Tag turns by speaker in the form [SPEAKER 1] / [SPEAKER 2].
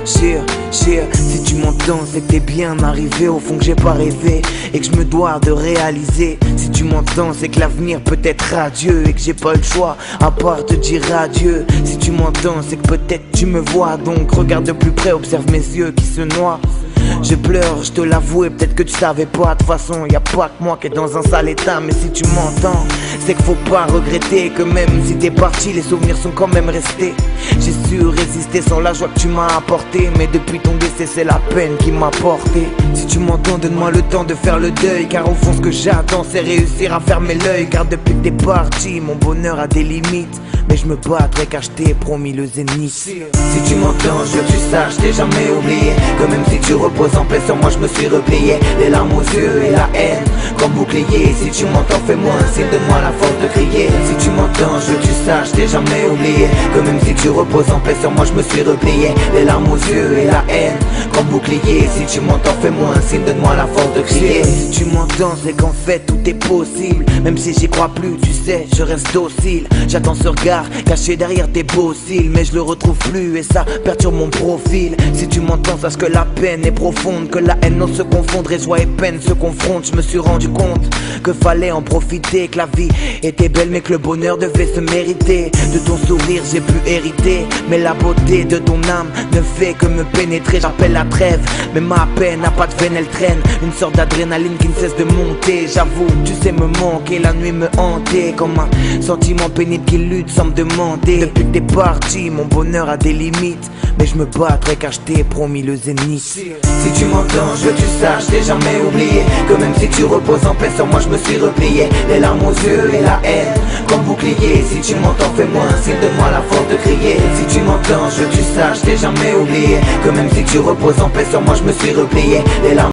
[SPEAKER 1] Si tu m'entends, c'est que t'es bien arrivé au fond que j'ai pas rêvé et que je me dois de réaliser. Si tu m'entends, c'est que l'avenir peut être radieux et que j'ai pas le choix à part te dire adieu. Si tu m'entends, c'est que peut-être tu me vois, donc regarde de plus près, observe mes yeux qui se noient. Je pleure, je te l'avoue, et peut-être que tu savais pas. De toute façon, y a pas que moi qui est dans un sale état. Mais si tu m'entends, c'est qu'il faut pas regretter que même si t'es parti, les souvenirs sont quand même restés. J'ai su résister sans la joie que tu m'as apportée, mais depuis ton décès, c'est la peine qui m'a porté. Si tu m'entends, donne-moi le temps de faire le deuil, car au fond, ce que j'attends, c'est réussir à fermer l'œil. Car depuis que t'es parti, mon bonheur a des limites, mais je me battrai car je t'ai promis le zénith. Si tu m'entends, je veux que tu saches, t'ai jamais oublié que même si tu reposes en paix sur moi, je me suis replié. Les larmes aux yeux et la haine comme bouclier. Si tu m'entends, fais-moi un signe, donne-moi la force de crier. Si tu m'entends, je veux que tu saches, t'ai jamais oublié que même si tu reposes en paix sur moi, je me suis replié. Les larmes aux yeux et la haine comme bouclier. Si tu m'entends, fais-moi un signe, donne-moi la force de crier. Si tu m'entends, c'est qu'en fait tout est possible. Même si j'y crois plus, tu sais, je reste docile. J'attends ce regard caché derrière tes beaux cils, mais je le retrouve plus et ça perturbe mon profil. Si tu m'entends, sache que la peine est profonde, que la haine n'ose se confondre et joie et peine se confrontent. Je me suis rendu compte que fallait en profiter, que la vie était belle mais que le bonheur devait se mériter. De ton sourire j'ai pu hériter, mais la beauté de ton âme ne fait que me pénétrer. J'appelle la trêve, mais ma peine n'a pas de veine, elle traîne une sorte d'adrénaline qui ne cesse de monter. J'avoue, tu sais me manquer, la nuit me hantait comme un sentiment pénible qui lutte sans me demander. Depuis que t'es parti, mon bonheur a des limites, mais je me battrai car je t'ai promis le zénith. Si tu m'entends, je veux que tu saches, t'ai jamais oublié que même si tu reposes en paix sur moi, je me suis replié. Les larmes aux yeux et la haine comme bouclier. Si tu m'entends, fais-moi un signe, donne-moi la force de crier. Si tu m'entends, je veux que tu saches, t'ai jamais oublié que même si tu reposes en paix sur moi, je me suis replié. Les larmes